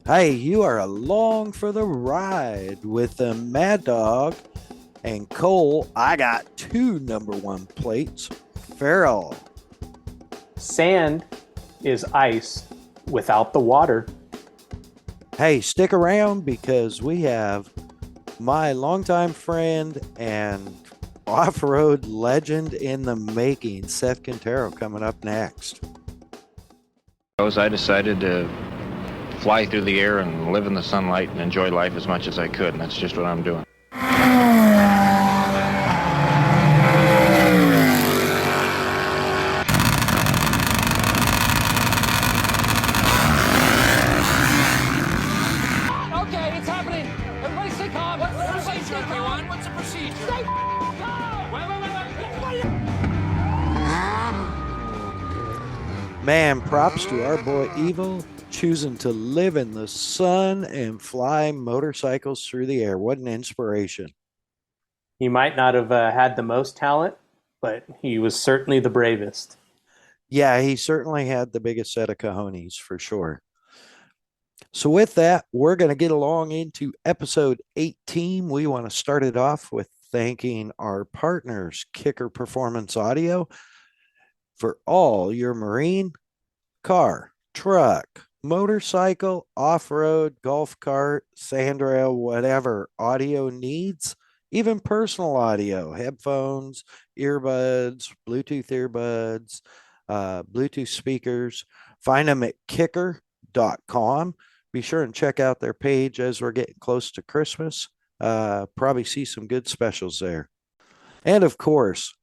Hey, you are along for the ride with the Mad Dog and Cole. I got two number one plates. Farrell. Sand is ice without the water. Hey, stick around because we have my longtime friend and off road legend in the making, Seth Quintero, coming up next. I decided to fly through the air and live in the sunlight and enjoy life as much as I could, and that's just what I'm doing. Okay, it's happening. Everybody stay calm. Everybody stay calm. What's the procedure? Stay calm. Wait. Man, props to our boy Evil choosing to live in the sun and fly motorcycles through the air. What an inspiration. He might not have had the most talent, but he was certainly the bravest. Yeah, he certainly had the biggest set of cojones for sure. So, with that, we're going to get along into episode 18. We want to start it off with thanking our partners, Kicker Performance Audio, for all your marine, car, truck, motorcycle, off road, golf cart, sandrail, whatever audio needs, even personal audio, headphones, earbuds, Bluetooth speakers. Find them at kicker.com. Be sure and check out their page as we're getting close to Christmas. Probably see some good specials there. And of course,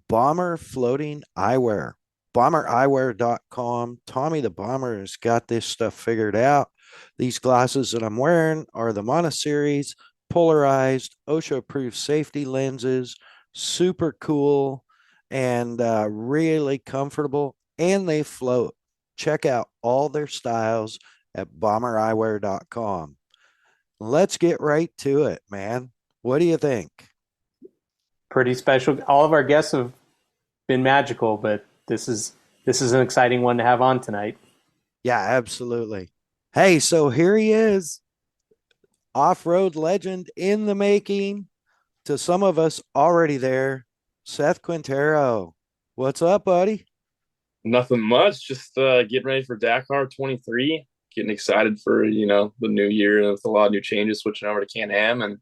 Bomber Floating Eyewear. BomberEyewear.com. Tommy the Bomber has got this stuff figured out. These glasses that I'm wearing are the Mono Series, polarized, OSHA-approved safety lenses, super cool and really comfortable, and they float. Check out all their styles at BomberEyewear.com. Let's get right to it, man. What do you think? Pretty special. All of our guests have been magical, but this is an exciting one to have on tonight. Yeah, absolutely. Hey, so here he is, off-road legend in the making. To some of us already there, Seth Quintero. What's up, buddy? Nothing much. Just getting ready for Dakar 23. Getting excited for the new year with a lot of new changes, switching over to Can-Am, and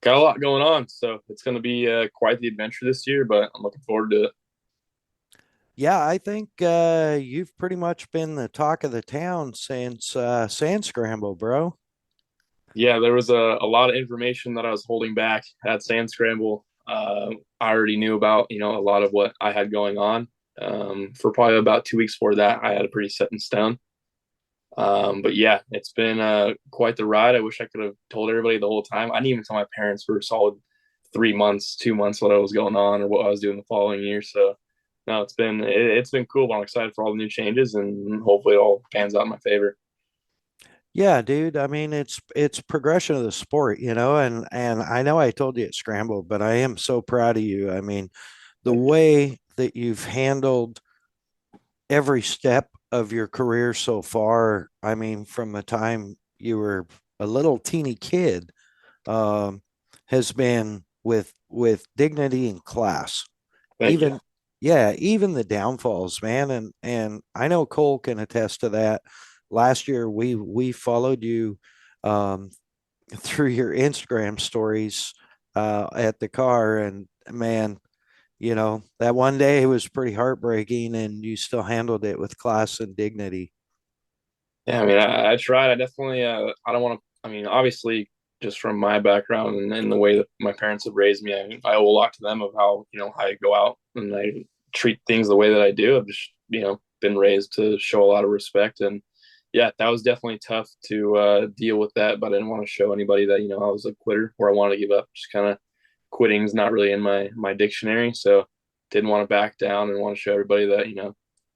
got a lot going on. So it's going to be quite the adventure this year, but I'm looking forward to it. Yeah, I think you've pretty much been the talk of the town since Sand Scramble, bro. Yeah, there was a lot of information that I was holding back at Sand Scramble. I already knew about a lot of what I had going on. For probably about 2 weeks before that, I had a pretty set in stone. But yeah, it's been quite the ride. I wish I could have told everybody the whole time. I didn't even tell my parents for a solid 3 months, 2 months what I was going on or what I was doing the following year. So no, it's been cool. I'm excited for all the new changes, and hopefully it all pans out in my favor. Yeah, dude. I mean, it's progression of the sport, and I know I told you at Scramble, but I am so proud of you. I mean, the way that you've handled every step of your career so far. I mean, from the time you were a little teeny kid, um, has been with dignity and class. Thank you. Even yeah, even the downfalls, man, and I know Cole can attest to that. Last year, we followed you um, through your Instagram stories at the car, and man, that one day was pretty heartbreaking, and you still handled it with class and dignity. Yeah, I mean, I tried. I definitely, I don't want to, I mean, obviously, just from my background and the way that my parents have raised me, I mean, I owe a lot to them of how, how I go out and I treat things the way that I do. I've just, been raised to show a lot of respect. And yeah, that was definitely tough to deal with that. But I didn't want to show anybody that, I was a quitter or I wanted to give up. Just kind of quitting is not really in my dictionary. So didn't want to back down and want to show everybody that,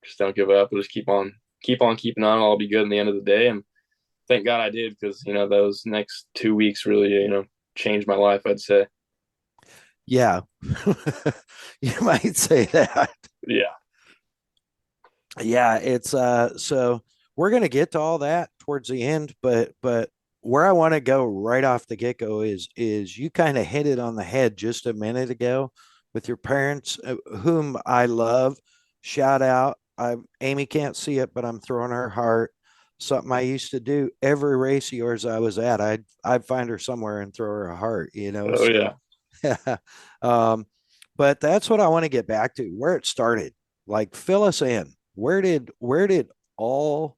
just don't give up. We'll just keep on keeping on. I'll be good in the end of the day. And thank God I did, because those next 2 weeks really changed my life, I'd say. Yeah, you might say that. Yeah. Yeah, it's so we're going to get to all that towards the end, but where I want to go right off the get go is you kind of hit it on the head just a minute ago with your parents, whom I love. Shout out. Amy can't see it, but I'm throwing her heart. Something I used to do every race of yours I was at. I'd find her somewhere and throw her a heart, you know. Oh So yeah. um, but that's what I want to get back to, where it started. Like, fill us in. Where did all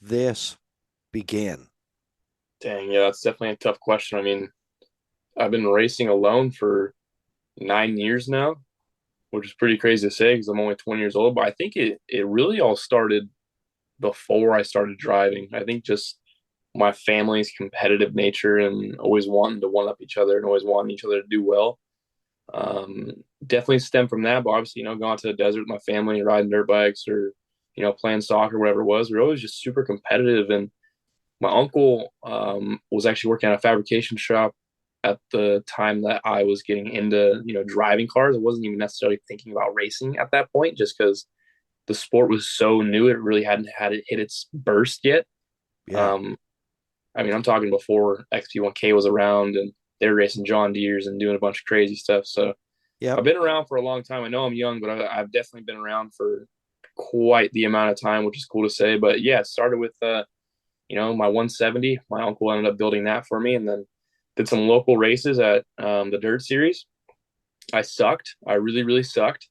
this begin? Dang, yeah, that's definitely a tough question. I mean, I've been racing alone for 9 years now, which is pretty crazy to say because I'm only 20 years old. But I think it really all started before I started driving. I think just my family's competitive nature and always wanting to one up each other and always wanting each other to do well. Um, Definitely stemmed from that. But obviously, going to the desert with my family, riding dirt bikes or, playing soccer, whatever it was, we were always just super competitive. And my uncle was actually working at a fabrication shop at the time that I was getting into, driving cars. I wasn't even necessarily thinking about racing at that point, just because the sport was so new. It really hadn't had it hit its burst yet. Yeah. Um, I mean, I'm talking before XP1K was around and they were racing John Deere's and doing a bunch of crazy stuff. So Yep. I've been around for a long time. I know I'm young, but I've definitely been around for quite the amount of time, which is cool to say. But yeah, it started with my 170. My uncle ended up building that for me, and then did some local races at the Dirt Series. I sucked. I really, really sucked.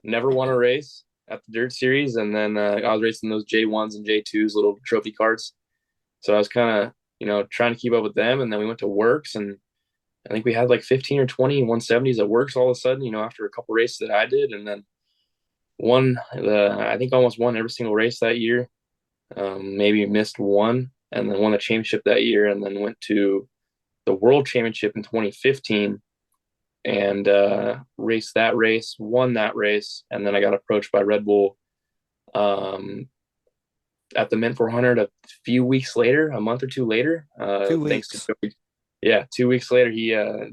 Never won a race at the Dirt Series, and then I was racing those J1s and J2s, little trophy carts. So I was kind of, trying to keep up with them, and then we went to Works, and I think we had like 15 or 20 170s at Works all of a sudden, after a couple races that I did, and then I think almost won every single race that year. Maybe missed one, and then won the championship that year, and then went to the World Championship in 2015 and raced that race, won that race, and then I got approached by Red Bull at the Mint 400 a few weeks later, a month or two later. 2 weeks. Thanks to Joey. Yeah, 2 weeks later,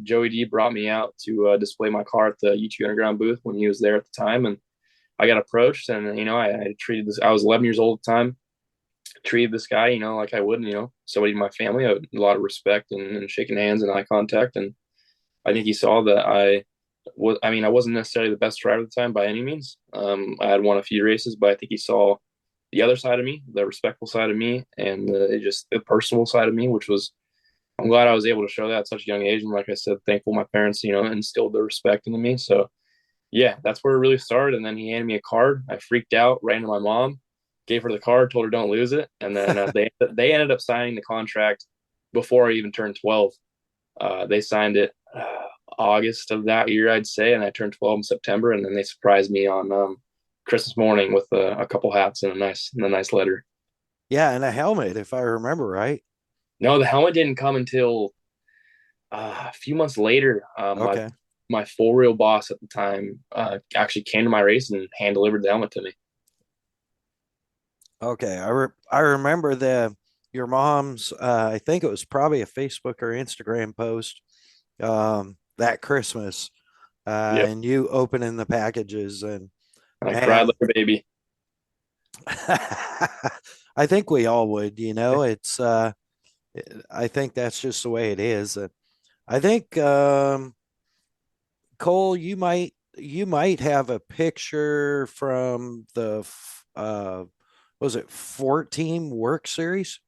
Joey D brought me out to display my car at the U2 Underground booth when he was there at the time, and I got approached, and I treated this. I was 11 years old at the time. Treated this guy, like I would, somebody in my family. I had a lot of respect and shaking hands and eye contact. And I think he saw that I was. I mean, I wasn't necessarily the best driver at the time by any means. I had won a few races, but I think he saw the other side of me, the respectful side of me, and just the personal side of me, which was. I'm glad I was able to show that at such a young age. And like I said, thankful my parents, instilled the respect into me. So yeah, that's where it really started. And then he handed me a card. I freaked out, ran to my mom, gave her the card, told her don't lose it. And then they ended up signing the contract before I even turned 12. They signed it August of that year, I'd say, and I turned 12 in September. And then they surprised me on Christmas morning with a couple hats and a nice letter. Yeah, and a helmet, if I remember right. No, the helmet didn't come until a few months later. Okay. My four-wheel boss at the time actually came to my race and hand delivered the helmet to me. Okay. I remember your mom's, I think it was probably a Facebook or Instagram post that Christmas, Yep. and you opening the packages, and I cried man, like a baby. I think we all would, it's I think that's just the way it is. I think Cole, you might have a picture from the was it 14 Work Series?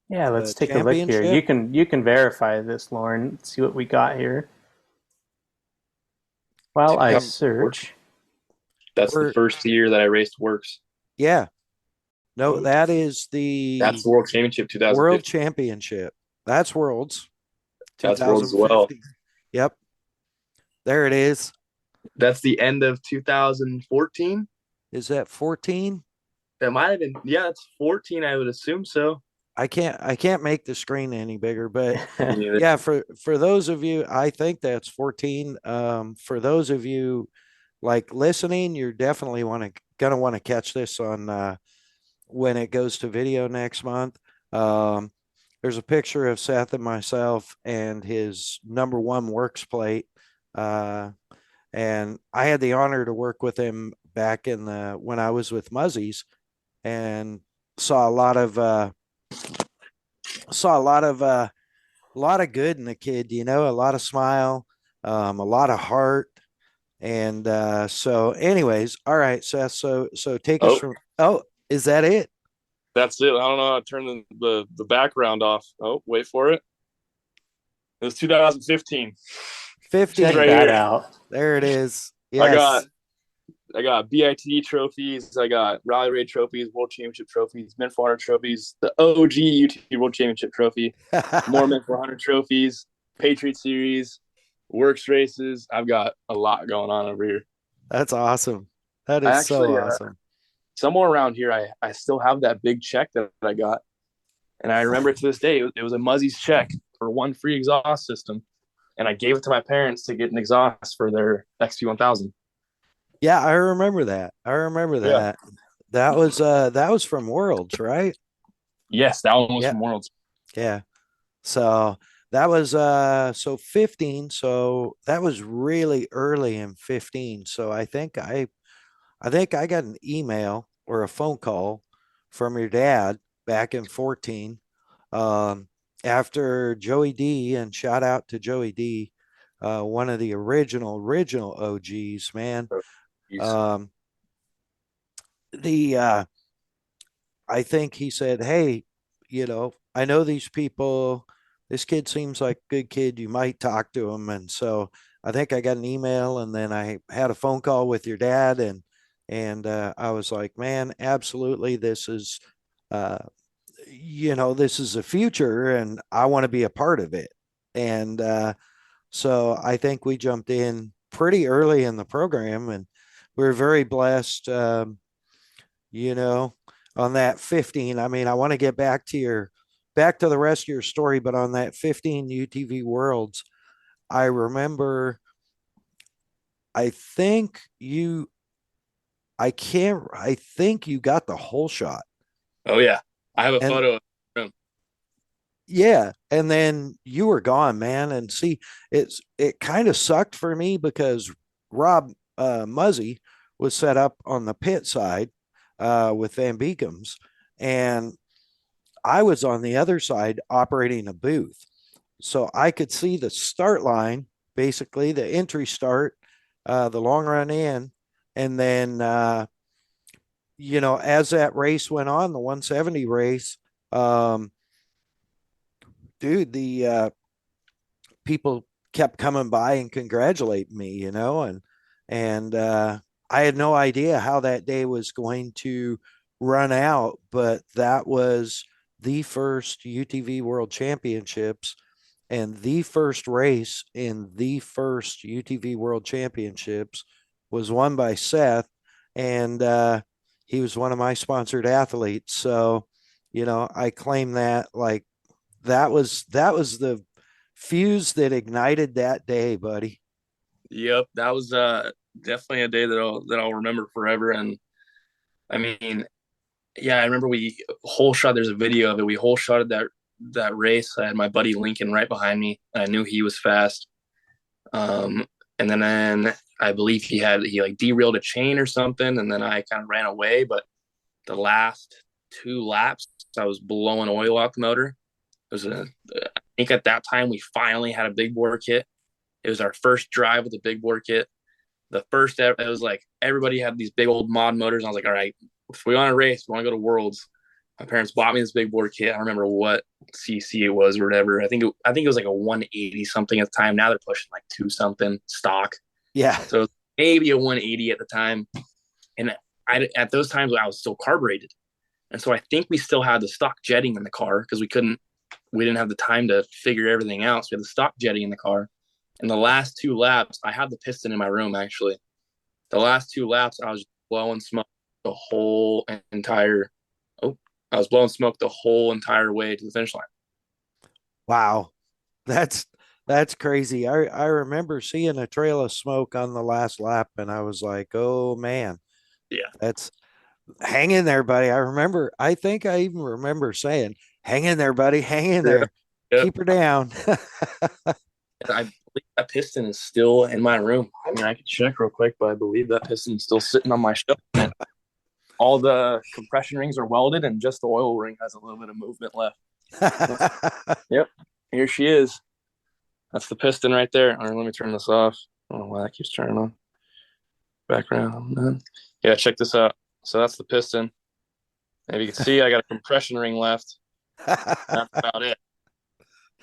Yeah, let's The take a look here. championship? You can verify this, Lorin. Let's see what we got here. While I 2004. search. That's the first year that I raced Works. Yeah. No, that is That's the World Championship 2015. World Championship. That's Worlds. That's Worlds as well. Yep. There it is. That's the end of 2014. Is that 14? That might have been, yeah, it's 14. I would assume so. I can't make the screen any bigger, but yeah, for those of you, I think that's 14. For those of you like listening, you're definitely gonna want to catch this on when it goes to video next month. There's a picture of Seth and myself and his number one Works plate. And I had the honor to work with him back when I was with Muzzies, and saw a lot of saw a lot of good in the kid, you know, a lot of smile, a lot of heart. And so anyways, all right, Seth. So take us Oh, from is that it? that's it. I don't know how to turn the background off. Oh, wait for it. It was 2015. Check 15. Right that here. out. There it is. I Yes. got I got BIT trophies. I got Rally Raid trophies, World Championship trophies, Men 400 trophies, the OG UT World Championship trophy, more Men 400 trophies, Patriot Series, Works races. I've got a lot going on over here. That's awesome. That I is so actually, awesome. somewhere around here, I still have that big check that I got. And I remember it to this day. It was a Muzzy's check for one free exhaust system. And I gave it to my parents to get an exhaust for their XP1000. Yeah, I remember that. I remember Yeah. that. That was from Worlds, right? Yes, that one was Yeah. from Worlds. Yeah. So that was so 15. So that was really early in 15. So I think I got an email or a phone call from your dad back in 14. Um, after Joey D, and shout out to Joey D, one of the original OGs, man. Um, the I think he said, "Hey, you know, I know these people. This kid seems like a good kid. You might talk to him." And so I think I got an email, and then I had a phone call with your dad, and I was like, "Man, absolutely, this is, uh, you know, this is the future, and I want to be a part of it." And so I think we jumped in pretty early in the program, and we are very blessed. You know, on that 15. I mean, I want to get back to the rest of your story, but on that 15 UTV Worlds, I remember I think you I think you got the whole shot. Oh yeah, I have a And photo. Of him. yeah, and then you were gone, man. And see, it kind of sucked for me because Rob Muzzy was set up on the pit side with Van Beekham's, and I was on the other side operating a booth. So I could see the start line, basically the entry start, the long run in. And then, you know, as that race went on, the 170 race, um, dude, the people kept coming by and congratulating me, you know, and I had no idea how that day was going to run out, but that was the first UTV World Championships and the first race in the first UTV World Championships was won by Seth, and he was one of my sponsored athletes. So, you know, I claim that like that was the fuse that ignited that day, buddy. Yep, that was definitely a day that I'll remember forever. And I mean, yeah, I remember we whole shot. There's a video of it. We whole shotted that race. I had my buddy Lincoln right behind me. And I knew he was fast. And then I believe he like derailed a chain or something, and then I kind of ran away. But the last two laps, I was blowing oil out the motor. I think at that time we finally had a big bore kit. It was our first drive with a big bore kit. It was like everybody had these big old mod motors. And I was like, all right, if we want to race, we want to go to Worlds. My parents bought me this big bore kit. I don't remember what CC it was or whatever. I think it was like a 180 something at the time. Now they're pushing like 2 something stock. Yeah. So maybe a 180 at the time. And at those times I was still carbureted. And so I think we still had the stock jetting in the car because we didn't have the time to figure everything out. So we had the stock jetting in the car. And the last 2 laps, I had the piston in my room actually. The last 2 laps, I was blowing smoke the whole entire. I was blowing smoke the whole entire way to the finish line. Wow. That's crazy. I remember seeing a trail of smoke on the last lap, and I was like, oh man, Yeah. that's hang in there, buddy. I think I even remember saying, hang in there, buddy, hang in there. Yep. Keep her down. I believe that piston is still in my room. I mean, I could check real quick, but I believe that piston is still sitting on my shelf. all the compression rings are welded and just the oil ring has a little bit of movement left. Yep. Here she is. That's the piston right there. All right, let me turn this off. I don't know why that keeps turning on. Background. Yeah, check this out. So that's the piston. And if you can see, I got a compression ring left. That's about it.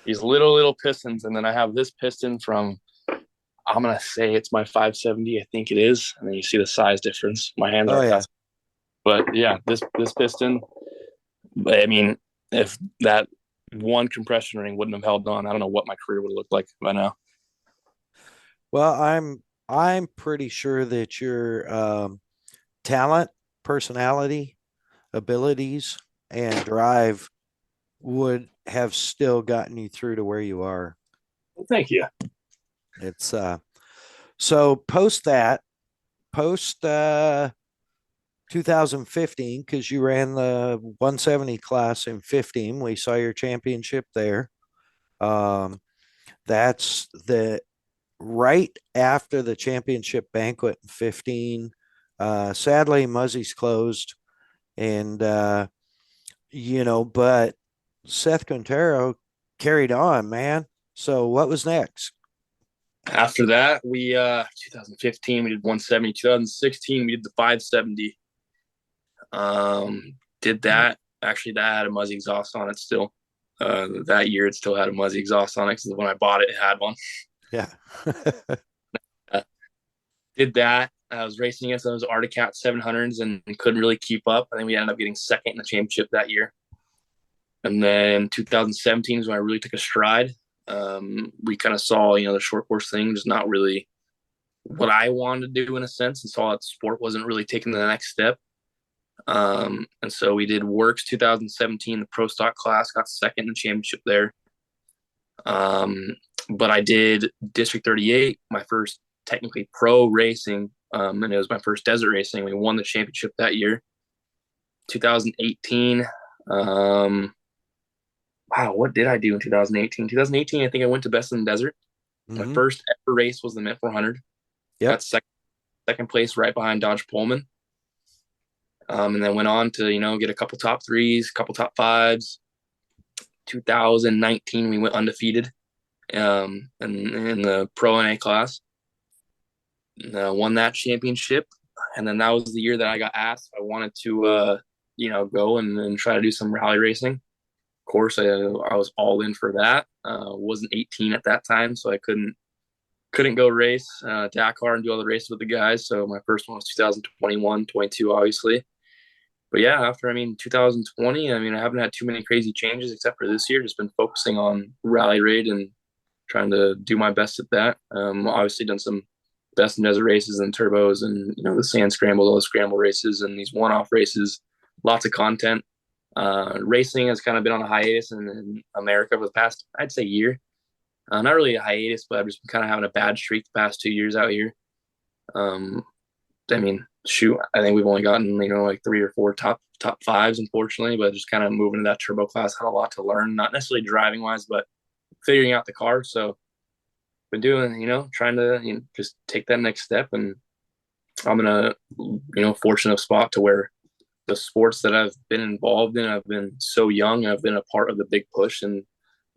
These little pistons. And then I have this piston from, I'm going to say it's my 570. I think it is. And then you see the size difference. My hands are. Yeah. But yeah, this piston, I mean, if that one compression ring wouldn't have held on, I don't know what my career would have looked like by now. Well, I'm pretty sure that your talent, personality, abilities, and drive would have still gotten you through to where you are. Well, thank you. It's so post 2015, because you ran the 170 class in 15. We saw your championship there. That's the right after the championship banquet in 15. Sadly, Muzzy's closed, and but Seth Quintero carried on, man. So what was next? After that, we 2015 we did 170. 2016 we did the 570. Did that. Actually, that had a Muzzy exhaust on it still. That year, it still had a Muzzy exhaust on it because when I bought it, it had one. Yeah. Did that. I was racing against those Articat 700s and couldn't really keep up. I think we ended up getting second in the championship that year. And then 2017 is when I really took a stride. We kind of saw, the short course thing just not really what I wanted to do in a sense, and saw that sport wasn't really taking the next step. And so we did Works 2017, the pro stock class, got second in the championship there. But I did District 38, my first technically pro racing, and it was my first desert racing. We won the championship that year. 2018, wow, what did I do in 2018? 2018, I think I went to Best in the Desert. Mm-hmm. My first ever race was the Mint 400. Yep. Got second place right behind Dodge Pullman. And then went on to, get a couple top threes, couple top fives. 2019, we went undefeated in the Pro NA class. Won that championship. And then that was the year that I got asked if I wanted to, go and try to do some rally racing. Of course, I was all in for that. Wasn't 18 at that time, so I couldn't go race Dakar and do all the races with the guys. So my first one was 2021, 22, obviously. But yeah, after 2020, I haven't had too many crazy changes except for this year. Just been focusing on rally raid and trying to do my best at that. Obviously done some best in desert races and turbos and the sand scramble, those scramble races and these one-off races. Lots of content. Racing has kind of been on a hiatus in America for the past, I'd say, year. Not really a hiatus, but I've just been kind of having a bad streak the past 2 years out here. I think we've only gotten, like 3 or 4 top fives, unfortunately, but just kind of moving to that turbo class, had a lot to learn, not necessarily driving wise, but figuring out the car. So been doing, trying to just take that next step. And I'm in a, fortunate spot to where the sports that I've been involved in, I've been so young, I've been a part of the big push and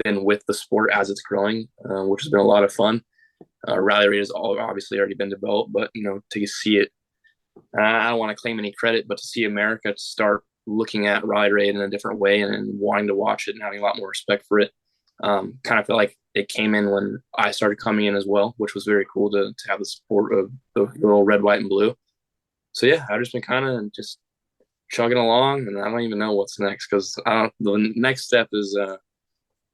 been with the sport as it's growing, which has been a lot of fun. Rally raid has obviously already been developed, but to see it, I don't want to claim any credit, but to see America start looking at rally raid in a different way and wanting to watch it and having a lot more respect for it, kind of feel like it came in when I started coming in as well, which was very cool to have the support of the little red, white, and blue. So yeah, I've just been kind of just chugging along, and I don't even know what's next because the next step is I'm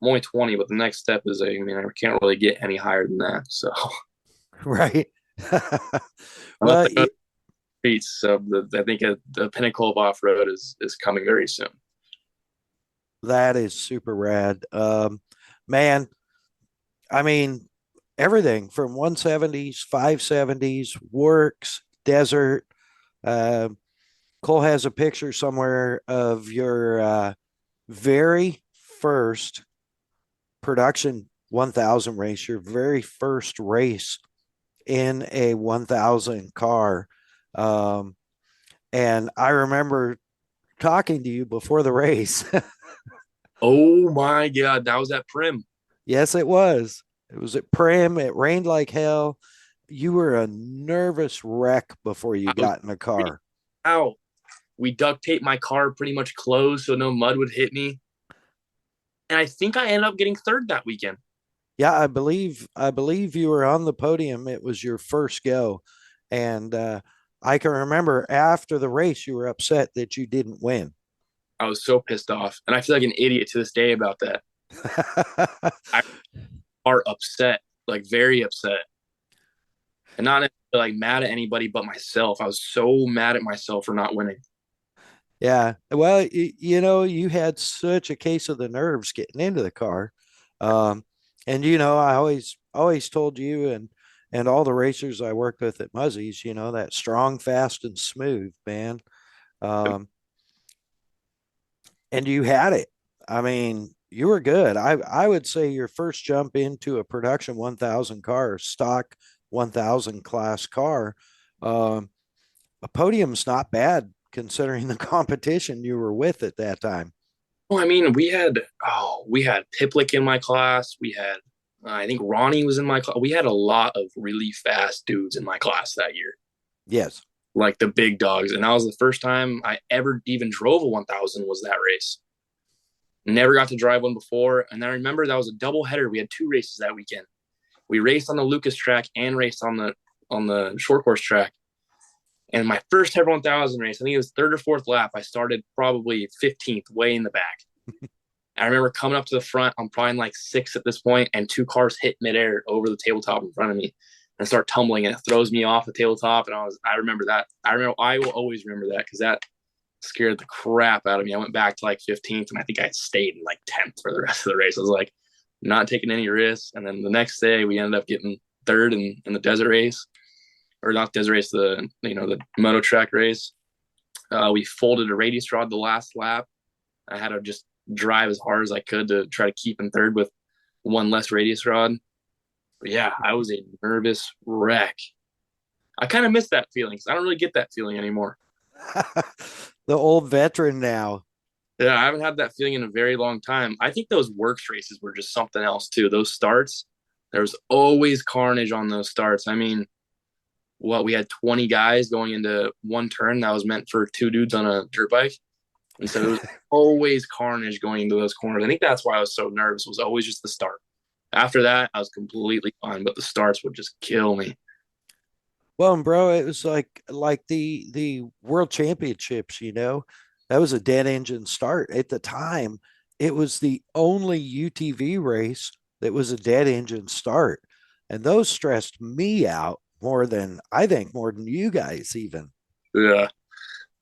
only 20, but the next step is I can't really get any higher than that. So right. Well, so I think the pinnacle of off road is coming very soon. that is super rad. Man, everything from 170s, 570s, works, desert. Cole has a picture somewhere of your very first production 1000 race, your very first race in a 1000 car. And I remember talking to you before the race. Oh my God, that was at Prim. Yes, it was. It was at Prim. It rained like hell. You were a nervous wreck before you I was got in the car. out. We duct taped my car pretty much closed so no mud would hit me. And I think I ended up getting third that weekend. Yeah, I believe you were on the podium. It was your first go. And I can remember after the race, you were upset that you didn't win. I was so pissed off. And I feel like an idiot to this day about that. I are upset, like very upset. And not necessarily like mad at anybody but myself. I was so mad at myself for not winning. Yeah. Well, you had such a case of the nerves getting into the car. Um, and I always told you and all the racers I worked with at Muzzy's, that strong, fast, and smooth, man. Um, and you had it. I mean, you were good. I would say your first jump into a production 1000 car, stock 1000 class car, um, a podium's not bad considering the competition you were with at that time. Well, I mean, we had Piplick in my class. We had I think Ronnie was in my class. We had a lot of really fast dudes in my class that year, Yes. like the big dogs. And that was the first time I ever even drove a 1000 was that race. Never got to drive one before. And I remember that was a double header. We had two races that weekend. We raced on the Lucas track and raced on the short course track. And my first ever 1000 race, I think it was third or fourth lap. I started probably 15th, way in the back. I remember coming up to the front. I'm probably in like sixth at this point, and two cars hit midair over the tabletop in front of me and start tumbling, and it throws me off the tabletop. And I remember that. I will always remember that because that scared the crap out of me. I went back to like 15th, and I think I stayed in like 10th for the rest of the race. I was like, not taking any risks. And then the next day, we ended up getting third in the desert race, or not desert race, the moto track race. We folded a radius rod the last lap. I had to just drive as hard as I could to try to keep in third with one less radius rod. But yeah, I was a nervous wreck. I kind of miss that feeling because I don't really get that feeling anymore. The old veteran now. Yeah, I haven't had that feeling in a very long time. I think those works races were just something else too. Those starts, there was always carnage on those starts. I mean, we had 20 guys going into one turn that was meant for two dudes on a dirt bike. And so it was always carnage going into those corners. I think that's why I was so nervous, was always just the start. After that, I was completely fine, but the starts would just kill me. Well, and bro, it was like the world championships, that was a dead engine start. At the time, it was the only UTV race that was a dead engine start. And those stressed me out more than you guys even. Yeah.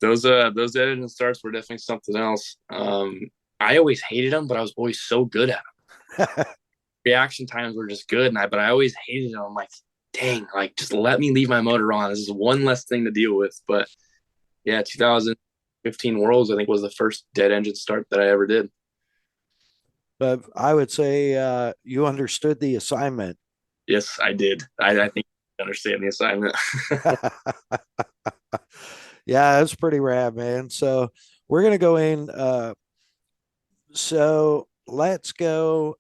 Those dead engine starts were definitely something else. I always hated them, but I was always so good at them. Reaction times were just good, but I always hated them. I'm like, dang, like just let me leave my motor on. This is one less thing to deal with. But yeah, 2015 Worlds, I think, was the first dead engine start that I ever did. But I would say you understood the assignment. Yes, I did. I think I understand the assignment. Yeah, that's pretty rad, man. So we're gonna go in. So let's go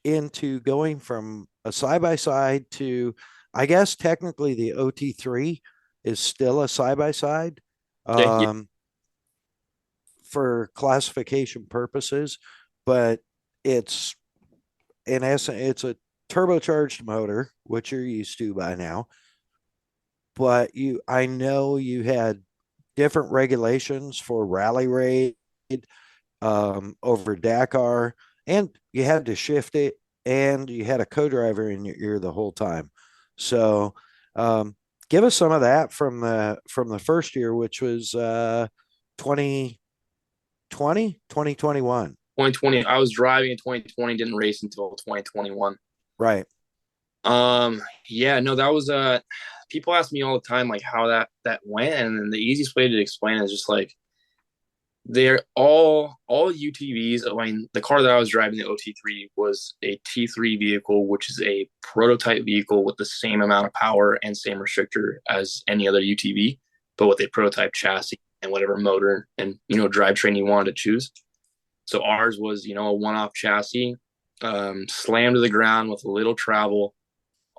into going from a side by side to, I guess technically the OT3 is still a side by side for classification purposes, but it's in essence it's a turbocharged motor, which you're used to by now. But I know you had different regulations for rally raid over Dakar, and you had to shift it, and you had a co-driver in your ear the whole time. So, give us some of that from the first year, which was 2020, 2021. 2020. I was driving in 2020, didn't race until 2021. Right. Yeah, no, that was people ask me all the time like how that went, and the easiest way to explain it is just like they're all UTVs. I mean, the car that I was driving, the OT3, was a T3 vehicle, which is a prototype vehicle with the same amount of power and same restrictor as any other UTV. but with a prototype chassis and whatever motor and, drivetrain you wanted to choose. So ours was, a one-off chassis, slammed to the ground with a little travel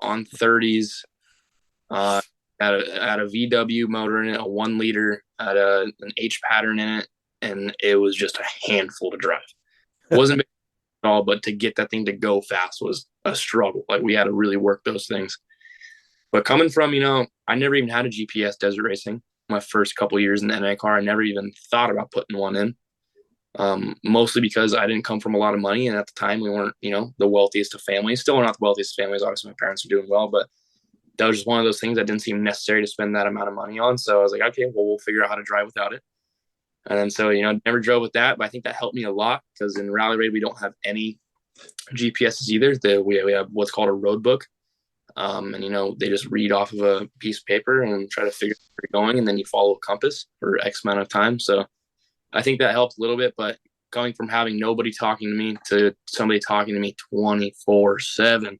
on 30s, had a VW motor in it, a 1 liter, had an H pattern in it, and it was just a handful to drive. It wasn't big at all, but to get that thing to go fast was a struggle. Like, we had to really work those things. But coming from, I never even had a GPS desert racing. My first couple years in the NA car, I never even thought about putting one in. Mostly because I didn't come from a lot of money, and at the time we weren't, the wealthiest of families. Still not the wealthiest of families. Obviously, my parents are doing well, but that was just one of those things that didn't seem necessary to spend that amount of money on. So I was like, okay, well, we'll figure out how to drive without it. And then so, never drove with that, but I think that helped me a lot because in Rally Raid, we don't have any GPSs either. We have what's called a road book. And, they just read off of a piece of paper and try to figure out where you're going, and then you follow a compass for X amount of time. So I think that helped a little bit, but going from having nobody talking to me to somebody talking to me 24/7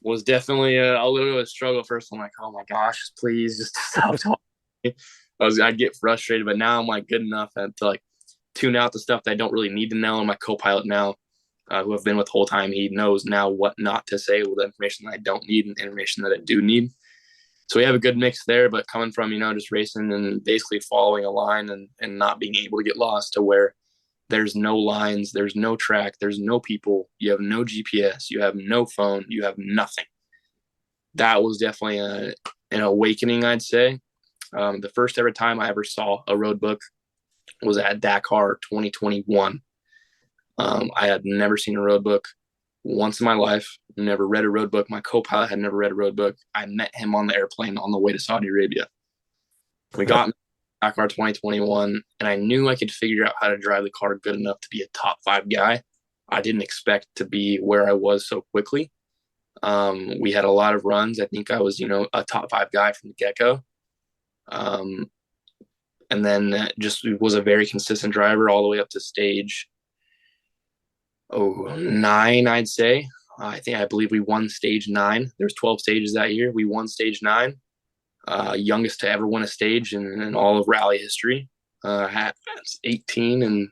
was definitely a little bit of a struggle. First, I'm like, oh my gosh, please just stop talking. I'd get frustrated, but now I'm like good enough to like tune out the stuff that I don't really need to know. And my co-pilot now, who I've been with the whole time, he knows now what not to say with the information that I don't need and information that I do need. So we have a good mix there, but coming from, just racing and basically following a line and not being able to get lost to where there's no lines, there's no track, there's no people, you have no GPS, you have no phone, you have nothing. That was definitely an awakening, I'd say. The first ever time I ever saw a road book was at Dakar 2021. I had never seen a road book once in my life, never read a road book. My co-pilot had never read a road book. I met him on the airplane on the way to Saudi Arabia. We got in Dakar 2021, and I knew I could figure out how to drive the car good enough to be a top 5 guy. I didn't expect to be where I was so quickly. We had a lot of runs. I think I was, a top 5 guy from the get-go. And then just was a very consistent driver all the way up to stage 9, I'd say. I believe we won stage 9. There's 12 stages that year. We won stage 9. Youngest to ever win a stage in all of rally history. 18 and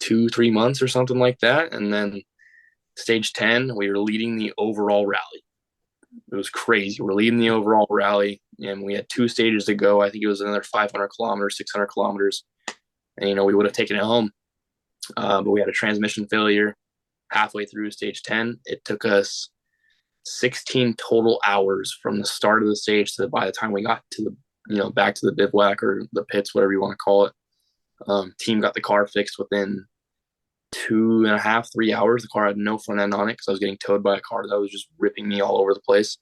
2-3 months or something like that. And then stage 10, we were leading the overall rally. It was crazy. We're leading the overall rally, and we had 2 stages to go. I think it was another 500 kilometers, 600 kilometers. And, we would have taken it home. But we had a transmission failure halfway through stage 10. It took us 16 total hours from the start of the stage to by the time we got to the, back to the bivouac or the pits, whatever you want to call it. Team got the car fixed within 2.5, 3 hours. The car had no front end on it because I was getting towed by a car that was just ripping me all over the place.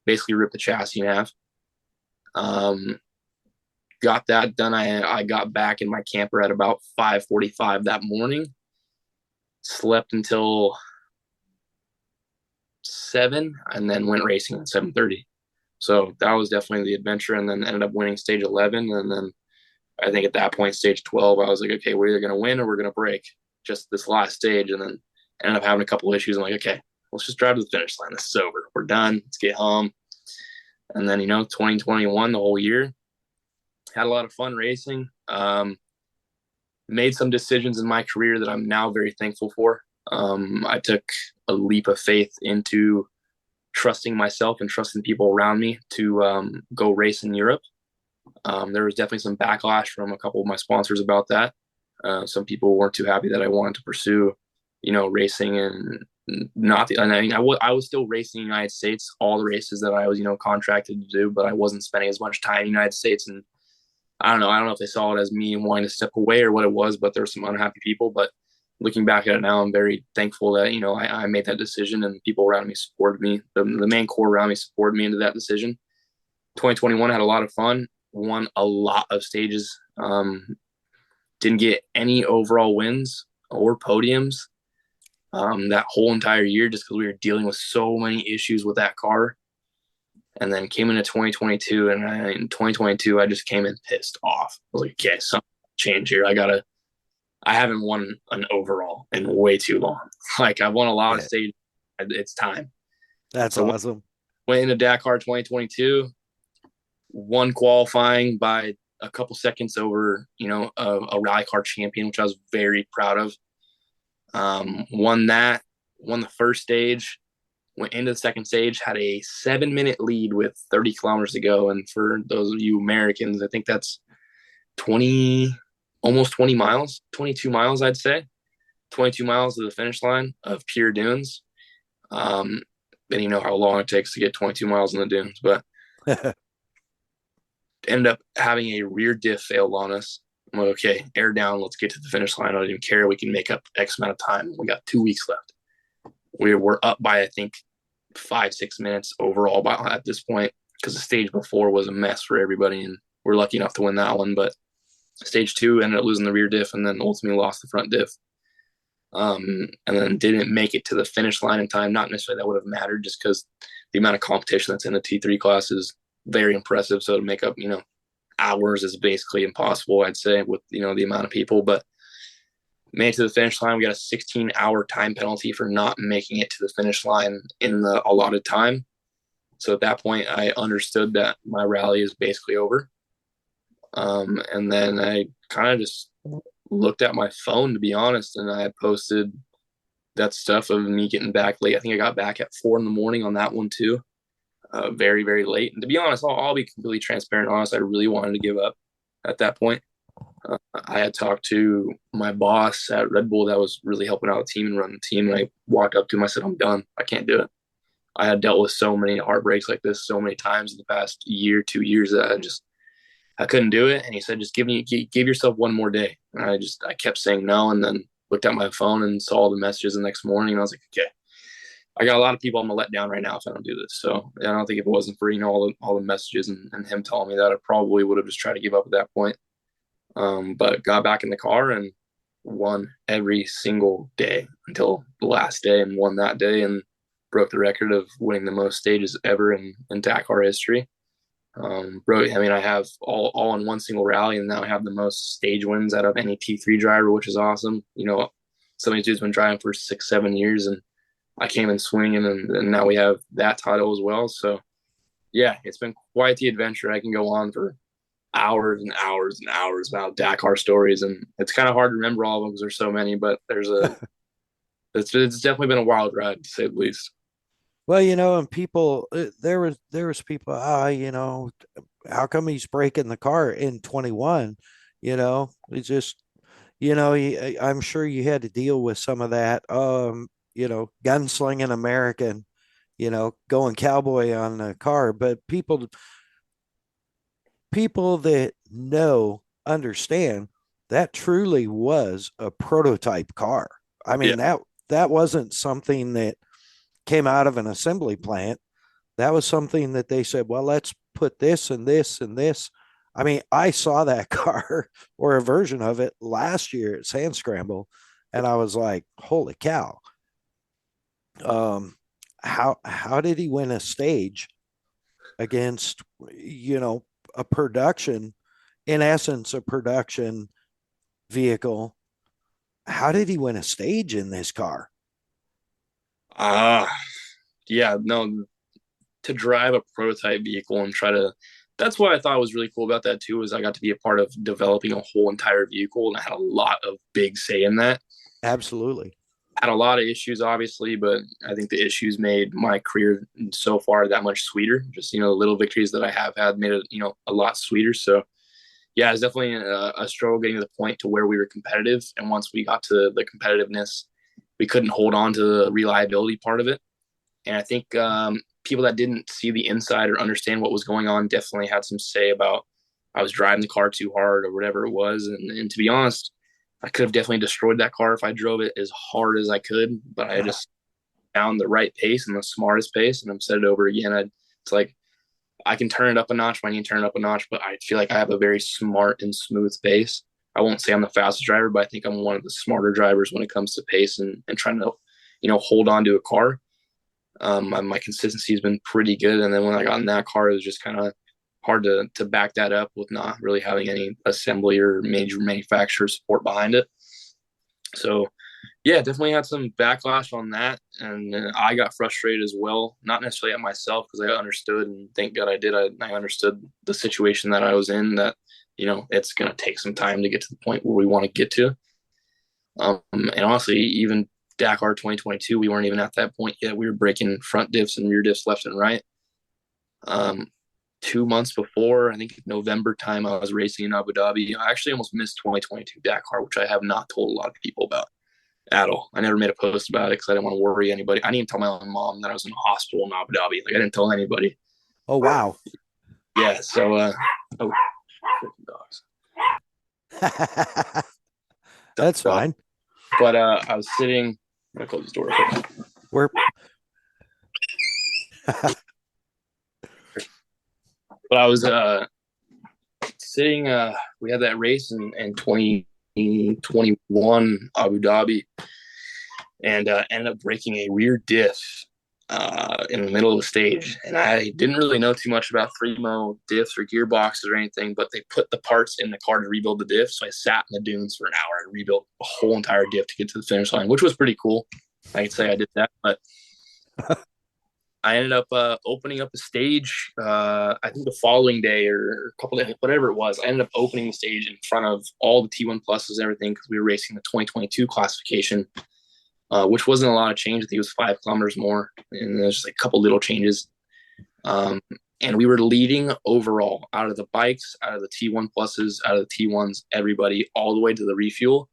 Basically ripped the chassis in half. Got that done. I got back in my camper at about 5:45 that morning. Slept until 7 and then went racing at 7:30. So that was definitely the adventure, and then ended up winning stage 11. And then I think at that point, stage 12, I was like, okay, we're either going to win or we're going to break just this last stage. And then ended up having a couple issues. I'm like, okay, let's just drive to the finish line. This is over. We're done. Let's get home. And then, 2021, the whole year, had a lot of fun racing. Made some decisions in my career that I'm now very thankful for. I took a leap of faith into trusting myself and trusting people around me to go race in Europe. There was definitely some backlash from a couple of my sponsors about that. Some people weren't too happy that I wanted to pursue, racing and I was still racing in the United States, all the races that I was, contracted to do, but I wasn't spending as much time in the United States. And I don't know if they saw it as me wanting to step away or what it was, but there were some unhappy people. But looking back at it now, I'm very thankful that, I made that decision and people around me supported me. The main core around me supported me into that decision. 2021 had a lot of fun, won a lot of stages. Didn't get any overall wins or podiums that whole entire year just because we were dealing with so many issues with that car. And then came into 2022, and in 2022, I just came in pissed off. I was like, okay, something change here. I haven't won an overall in way too long. Like, I've won a lot of stages. It's time. That's so awesome. Went into Dakar 2022, won qualifying by a couple seconds over, a rally car champion, which I was very proud of. Won the first stage, went into the second stage, had a 7-minute lead with 30 kilometers to go. And for those of you Americans, I think that's almost 20 miles, 22 miles, I'd say. 22 miles to the finish line of pure dunes. Then you know how long it takes to get 22 miles in the dunes, but ended up having a rear diff fail on us. I'm like, okay, air down, let's get to the finish line. I don't even care. We can make up X amount of time. We got 2 weeks left. We were up by, I think, 5-6 minutes overall at this point, because the stage before was a mess for everybody, and we're lucky enough to win that one. But stage 2 ended up losing the rear diff, and then ultimately lost the front diff. And then didn't make it to the finish line in time. Not necessarily that would have mattered, just because the amount of competition that's in the T3 class is very impressive. So to make up, hours is basically impossible, I'd say, with, the amount of people. But made it to the finish line. We got a 16-hour time penalty for not making it to the finish line in the allotted time. So at that point, I understood that my rally is basically over. And then I kind of just looked at my phone, to be honest, and I posted that stuff of me getting back late. I think I got back at 4 a.m. on that one too. Very, very late. And to be honest, I'll be completely transparent and honest. I really wanted to give up at that point. I had talked to my boss at Red Bull that was really helping out the team and running the team. And I walked up to him. I said, I'm done. I can't do it. I had dealt with so many heartbreaks like this so many times in the past year, 2 years, that I couldn't do it. And he said, just give yourself one more day. And I kept saying no. And then looked at my phone and saw the messages the next morning. And I was like, okay, I got a lot of people I'm gonna let down right now if I don't do this. So I don't think if it wasn't for, all the messages and him telling me that, I probably would have just tried to give up at that point. But got back in the car and won every single day until the last day, and won that day and broke the record of winning the most stages ever in Dakar history. I have all in one single rally, and now I have the most stage wins out of any T3 driver, which is awesome. Some of these dudes been driving for 6-7 years, and I came in swinging, and now we have that title as well. So yeah, it's been quite the adventure. I can go on for hours and hours and hours about Dakar stories, and it's kind of hard to remember all of them because there's so many, but it's definitely been a wild ride, to say the least. Well, and people, there was people, how come he's breaking the car in 21? It's just, I'm sure you had to deal with some of that, gunslinging American, going cowboy on the car. But people that understand that truly was a prototype car. I mean, that wasn't something that came out of an assembly plant. That was something that they said, well, let's put this and this and this. I mean, I saw that car or a version of it last year at Sand Scramble, and I was like, holy cow. How did he win a stage against, a production, in essence, a production vehicle? How did he win a stage in this car? Yeah, no, to drive a prototype vehicle and that's what I thought was really cool about that too, is I got to be a part of developing a whole entire vehicle, and I had a lot of big say in that. Absolutely. Had a lot of issues, obviously, but I think the issues made my career so far that much sweeter. Just, the little victories that I have had made it, a lot sweeter. So yeah, it's definitely a struggle getting to the point to where we were competitive. And once we got to the competitiveness, we couldn't hold on to the reliability part of it. And I think people that didn't see the inside or understand what was going on definitely had some say about I was driving the car too hard or whatever it was. And to be honest, I could have definitely destroyed that car if I drove it as hard as I could, but I just found the right pace and the smartest pace, and I'm set it over again. It's like I can turn it up a notch when I need to turn it up a notch, but I feel like I have a very smart and smooth pace. I won't say I'm the fastest driver, but I think I'm one of the smarter drivers when it comes to pace and trying to, hold on to a car. My consistency has been pretty good. And then when I got in that car, it was just kind of hard to back that up with not really having any assembly or major manufacturer support behind it. So Yeah, definitely had some backlash on that, and I got frustrated as well. Not necessarily at myself because I understood, and thank God I did. I understood the situation that I was in. That it's going to take some time to get to the point where we want to get to. And honestly, even Dakar 2022, we weren't even at that point yet. We were breaking front diffs and rear diffs left and right. 2 months before, I think November time, I was racing in Abu Dhabi. I actually almost missed 2022 Dakar, which I have not told a lot of people about at all. I never made a post about it because I didn't want to worry anybody. I didn't even tell my own mom that I was in a hospital in Abu Dhabi. Like I didn't tell anybody. Oh, wow. Yeah. So, oh, dogs. That's fine. But I was sitting. I'm gonna close this door. We're But I was sitting. We had that race in 2021 Abu Dhabi, and ended up breaking a rear diff in the middle of the stage. And I didn't really know too much about Fremo diffs or gearboxes or anything, but they put the parts in the car to rebuild the diff. So I sat in the dunes for an hour and rebuilt a whole entire diff to get to the finish line, which was pretty cool. I could say I did that, but I ended up opening up the stage. I think the following day or a couple days, whatever it was, I ended up opening the stage in front of all the T1 pluses and everything because we were racing the 2022 classification, which wasn't a lot of change. I think it was 5 kilometers more, and there's just like a couple little changes. And we were leading overall out of the bikes, out of the T1 pluses, out of the T1s, everybody, all the way to the refuel.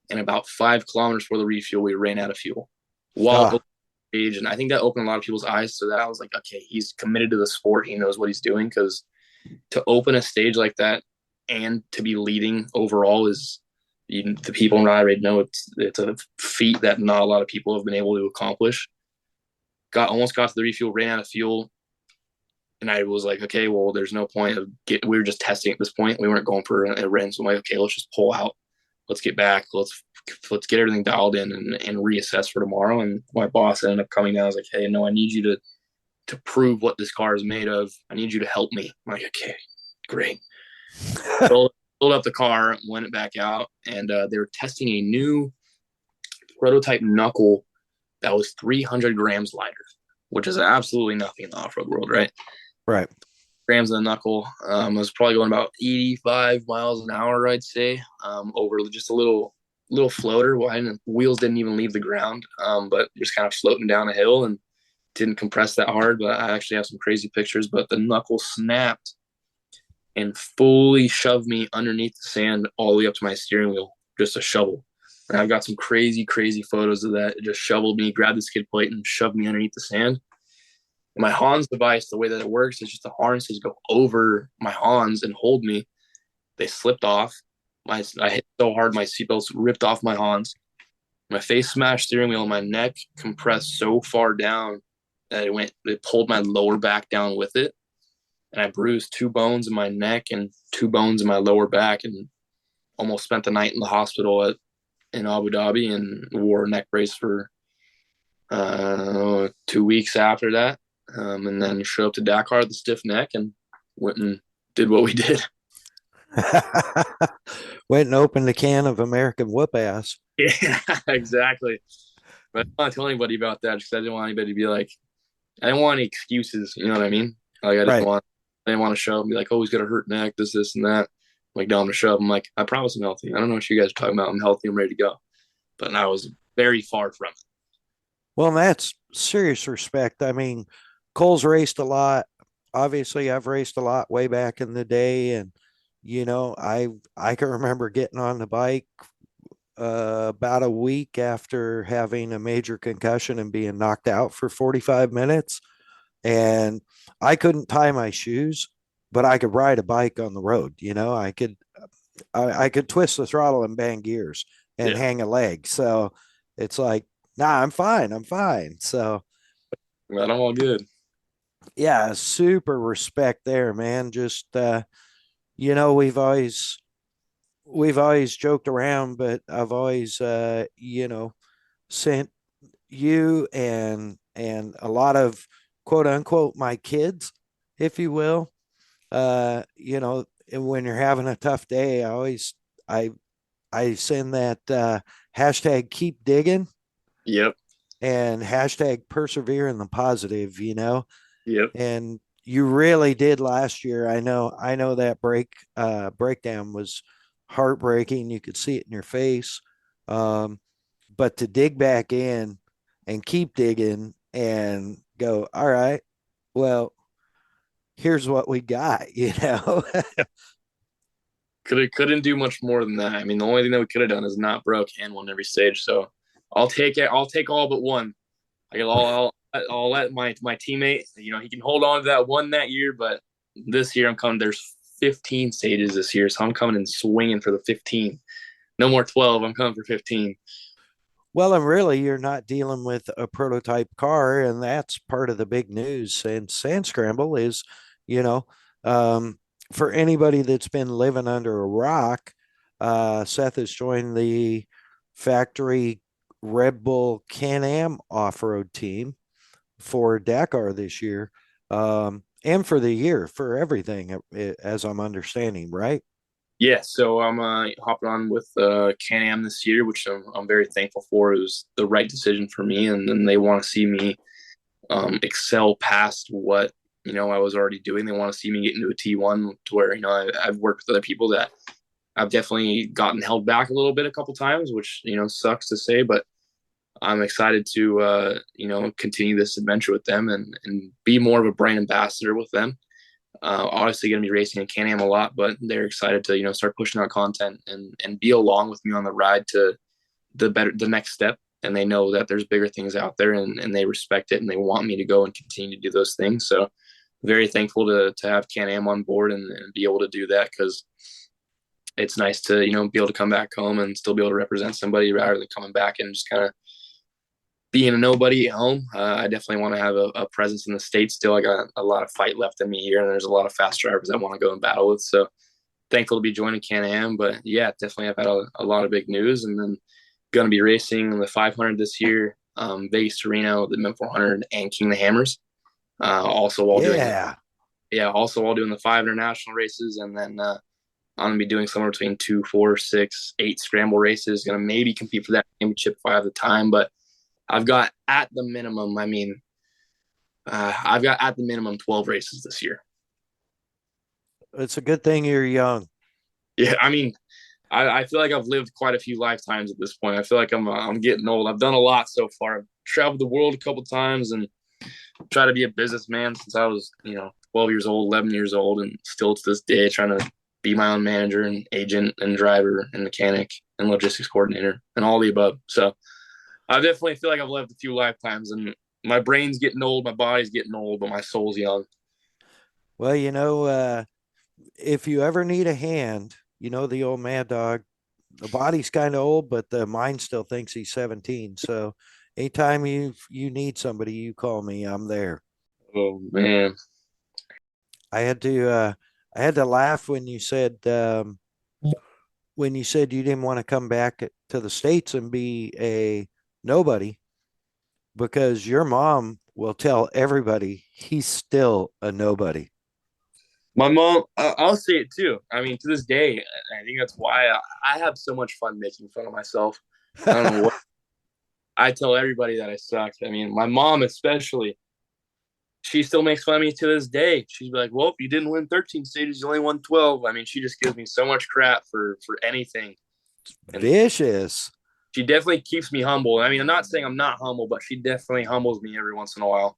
And about 5 kilometers for the refuel, we ran out of fuel. While stage, and I think that opened a lot of people's eyes. So that I was like, okay, he's committed to the sport. He knows what he's doing, because to open a stage like that and to be leading overall is, the people in Ride Raid know it's a feat that not a lot of people have been able to accomplish. Almost got to the refuel, ran out of fuel, and I was like, okay, well, there's no point of we were just testing at this point. We weren't going for a run, so I'm like, okay, let's just pull out. Let's get back. Let's get everything dialed in and reassess for tomorrow. And my boss ended up coming down. I was like, hey, no, I need you to prove what this car is made of. I need you to help me. I'm like, okay, great. Filled up the car, went it back out, and they were testing a new prototype knuckle that was 300 grams lighter, which is absolutely nothing in the off-road world, right? Right. Grams of the knuckle. I was probably going about 85 miles an hour, I'd say, over just a little floater. Wheels didn't even leave the ground, but just kind of floating down a hill, and didn't compress that hard. But I actually have some crazy pictures. But the knuckle snapped and fully shoved me underneath the sand all the way up to my steering wheel, just a shovel. And I've got some crazy, crazy photos of that. It just shoveled me, grabbed the skid plate, and shoved me underneath the sand. And my Hans device, the way that it works is just the harnesses go over my Hans and hold me. They slipped off. I hit so hard, my seatbelts ripped off my Hans. My face smashed steering wheel, and my neck compressed so far down that it pulled my lower back down with it. And I bruised 2 bones in my neck and 2 bones in my lower back, and almost spent the night in the hospital in Abu Dhabi, and wore a neck brace for 2 weeks after that. And then showed up to Dakar with a stiff neck and went and did what we did. Went and opened a can of American whoop ass. Yeah, exactly. But I don't want to tell anybody about that because I didn't want anybody to be like, I didn't want any excuses. You know what I mean? Like I didn't want to show up and be like, oh, he's got a hurt neck, this, and that. Like, no, I'm going to show up. I'm like, I promise I'm healthy. I don't know what you guys are talking about. I'm healthy. I'm ready to go. But I was very far from it. Well, that's serious respect. I mean, Cole's raced a lot. Obviously, I've raced a lot way back in the day. And, I can remember getting on the bike about a week after having a major concussion and being knocked out for 45 minutes. And I couldn't tie my shoes, but I could ride a bike on the road. I could twist the throttle and bang gears and hang a leg. So it's like, nah, I'm fine. So I'm all good. Yeah, super respect there, man. Just we've always joked around, but I've always sent you and a lot of quote unquote my kids, if you will. And when you're having a tough day, I I send that hashtag keep digging Yep. and hashtag persevere in the positive, Yep. and you really did last year. I know that breakdown was heartbreaking. You could see it in your face. But to dig back in and keep digging and go, all right, well, here's what we got. Couldn't do much more than that. I mean, the only thing that we could have done is not broke and won every stage. So I'll take it. I'll take all but one. I'll let my teammate. He can hold on to that one that year, but this year I'm coming. There's 15 stages this year, so I'm coming and swinging for the 15. No more 12. I'm coming for 15. Well, and really, you're not dealing with a prototype car, and that's part of the big news. And Sand Scramble is, you know, um, for anybody that's been living under a rock, Seth has joined the factory Red Bull Can-Am off-road team for Dakar this year, and for the year, for everything, as I'm understanding, right? Yeah, so I'm hopping on with Can-Am this year, which I'm very thankful for. It was the right decision for me, and they want to see me excel past what I was already doing. They want to see me get into a T1 to where I've worked with other people that I've definitely gotten held back a little bit a couple times, which sucks to say, but I'm excited to continue this adventure with them and be more of a brand ambassador with them. Obviously going to be racing in Can-Am a lot, but they're excited to start pushing out content and be along with me on the ride to the next step. And they know that there's bigger things out there, and they respect it, and they want me to go and continue to do those things. So very thankful to have Can-Am on board and be able to do that, because it's nice to be able to come back home and still be able to represent somebody rather than coming back and just kind of being a nobody at home. I definitely want to have a presence in the States still. I got a lot of fight left in me here, and there's a lot of fast drivers I want to go and battle with. So thankful to be joining Can-Am. But yeah, definitely I've had a lot of big news, and then going to be racing the 500 this year, Vegas to Reno, the Mint 400, and King of the Hammers. Also while doing the 5 international races, and then I'm going to be doing somewhere between 2, 4, 6, 8 scramble races. Going to maybe compete for that championship if I have the time, but I've got at the minimum, I've got at the minimum 12 races this year. It's a good thing you're young. Yeah, I feel like I've lived quite a few lifetimes at this point. I feel like I'm getting old. I've done a lot so far. I've traveled the world a couple times and tried to be a businessman since I was 12 years old, 11 years old, and still to this day trying to be my own manager and agent and driver and mechanic and logistics coordinator and all the above. So I definitely feel like I've lived a few lifetimes, and my brain's getting old, my body's getting old, but my soul's young. Well, if you ever need a hand, the old Mad Dog, the body's kind of old, but the mind still thinks he's 17. So anytime you need somebody, you call me. I'm there. Oh man. I had to laugh when you said you didn't want to come back to the States and be a nobody, because your mom will tell everybody he's still a nobody. My mom, I'll say it too. To this day, I think that's why I have so much fun making fun of myself. I don't know what. I tell everybody that I suck. My mom especially, she still makes fun of me to this day. She's like, well, if you didn't win 13 stages, you only won 12. She just gives me so much crap for anything. And vicious. She definitely keeps me humble. I'm not saying I'm not humble, but she definitely humbles me every once in a while.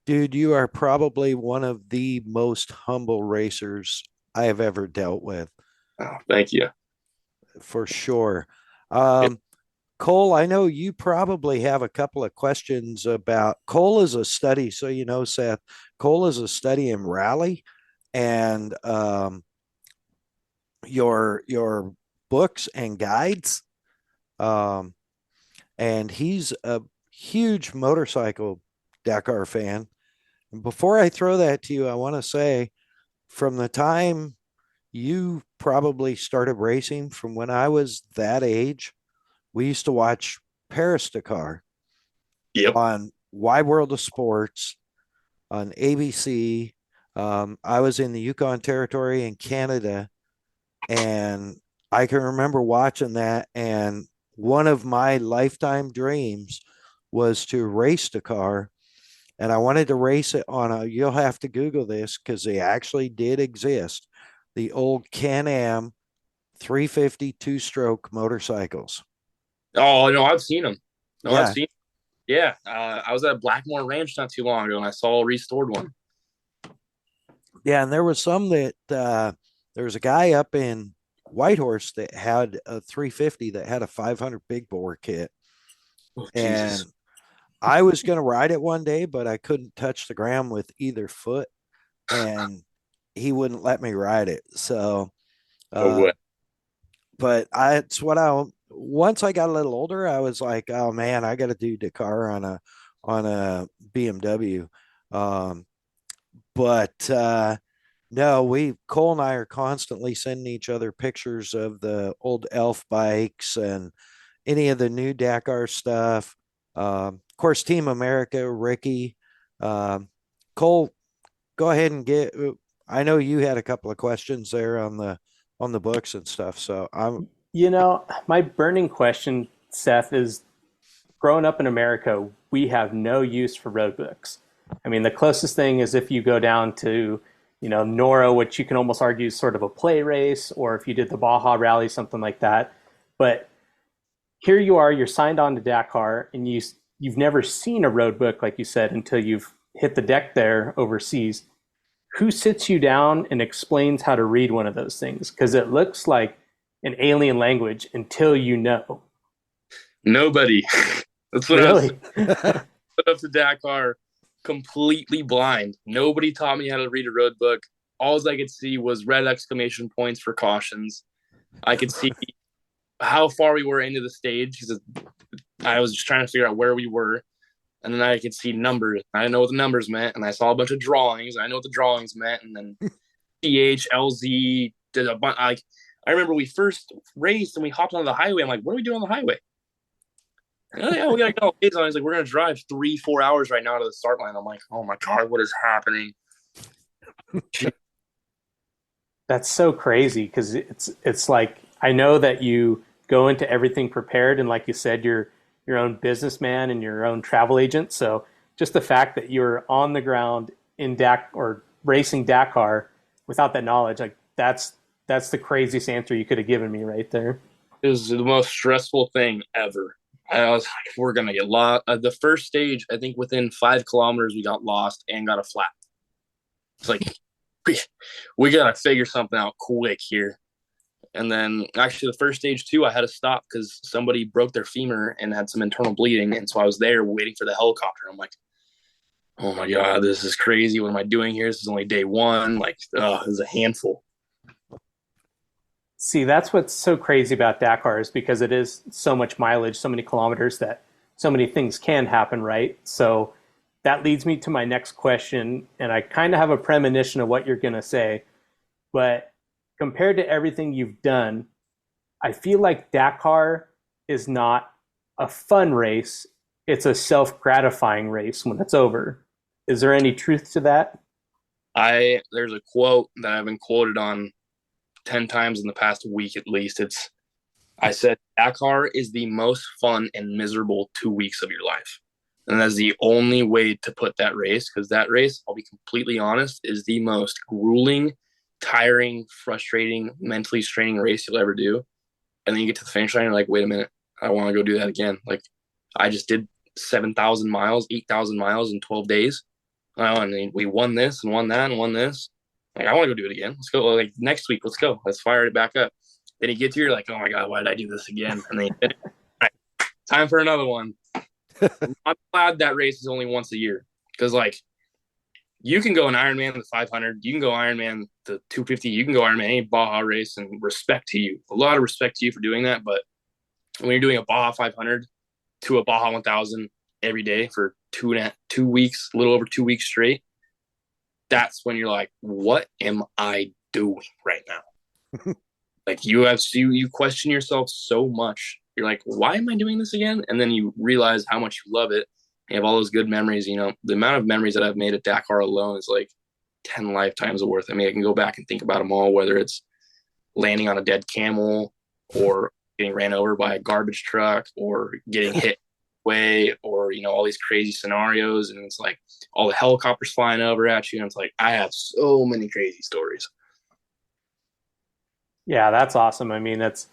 Dude, you are probably one of the most humble racers I have ever dealt with. Oh, thank you. For sure. Cole, I know you probably have a couple of questions about Cole is a study. So, Seth, Cole is a study in rally, and your books and guides. And he's a huge motorcycle Dakar fan. And before I throw that to you, I want to say, from the time you probably started racing, from when I was that age, we used to watch Paris Dakar on Wide World of Sports on ABC. I was in the Yukon Territory in Canada, and I can remember watching that, and one of my lifetime dreams was to race the car, and I wanted to race it on a. You'll have to Google this because they actually did exist. The old Can-Am 350 two-stroke motorcycles. Oh no, I've seen them. No, I've Yeah, seen. Yeah, I was at Blackmore Ranch not too long ago, and I saw a restored one. yeah, and there was some that there was a guy up in Whitehorse that had a 350 that had a 500 big bore kit, Oh and Jesus! I was going to ride it one day, but I couldn't touch the ground with either foot, and he wouldn't let me ride it. So, Oh uh, what? but it's what once I got a little older, I was like, oh man, I got to do Dakar on a BMW. Um, but no, Cole and I are constantly sending each other pictures of the old Elf bikes and any of the new Dakar stuff. Of course, Team America, Ricky, um, Cole, go ahead and get. I know you had a couple of questions there on the books and stuff. So I'm My burning question, Seth, is growing up in America, we have no use for road books. I mean, the closest thing is if you go down to, Nora, which you can almost argue is sort of a play race, or if you did the Baja Rally, something like that. But here you are, you're signed on to Dakar, and you've never seen a road book, like you said, until you've hit the deck there overseas. Who sits you down and explains how to read one of those things? Because it looks like an alien language until you know. Nobody. That's what I was Really? put up to Dakar completely blind. Nobody taught me how to read a road book. All I could see was red exclamation points for cautions. I could see how far we were into the stage because I was just trying to figure out where we were. And then I could see numbers. I didn't know what the numbers meant. And I saw a bunch of drawings. I know what the drawings meant. And then CH, LZ, did a bunch. I remember we first raced and we hopped onto the highway. I'm like, what are we doing on the highway? Oh, yeah, we gotta go. He's like, we're gonna drive 3-4 hours right now to the start line. I'm like, oh my god, what is happening? That's so crazy because it's like I know that you go into everything prepared, and like you said, you're your own businessman and your own travel agent. So just the fact that you're on the ground in or racing Dakar without that knowledge, like that's the craziest answer you could have given me right there. It was the most stressful thing ever. I was like, we're gonna get lost. The first stage, I think within 5 kilometers, we got lost and got a flat. It's like we gotta figure something out quick here. And then actually the first stage too, I had to stop because somebody broke their femur and had some internal bleeding. And so I was there waiting for the helicopter. I'm like, oh my God, this is crazy. What am I doing here? This is only day one. Like, this is a handful. See, that's what's so crazy about Dakar is because it is so much mileage, so many kilometers that so many things can happen, right? So that leads me to my next question. And I kind of have a premonition of what you're going to say. But compared to everything you've done, I feel like Dakar is not a fun race. It's a self-gratifying race when it's over. Is there any truth to that? There's a quote that I've been quoted on 10 times in the past week at least. I said, Dakar is the most fun and miserable 2 weeks of your life. And that's the only way to put that race, because that race, I'll be completely honest, is the most grueling, tiring, frustrating, mentally straining race you'll ever do. And then you get to the finish line and you're like, wait a minute, I want to go do that again. Like, I just did 7,000 miles, 8,000 miles in 12 days. And we won this and won that and won this. Like, I want to go do it again. Let's go. Like, next week, let's go. Let's fire it back up. Then you get to, you're like, oh my God, why did I do this again? And then all right, time for another one. I'm glad that race is only once a year, because like you can go an Ironman the 500, you can go Ironman the 250, you can go Ironman any Baja race, and respect to you, a lot of respect to you for doing that. But when you're doing a Baja 500 to a Baja 1000 every day for 2 weeks, a little over 2 weeks straight, that's when you're like, what am I doing right now? Like you question yourself so much. You're like, why am I doing this again? And then you realize how much you love it. You have all those good memories. You know, the amount of memories that I've made at Dakar alone is like 10 lifetimes worth. I mean, I can go back and think about them all, whether it's landing on a dead camel, or getting ran over by a garbage truck or getting hit way, or all these crazy scenarios, and it's like all the helicopters flying over at you, and it's like I have so many crazy stories. Yeah, that's awesome. I mean, it's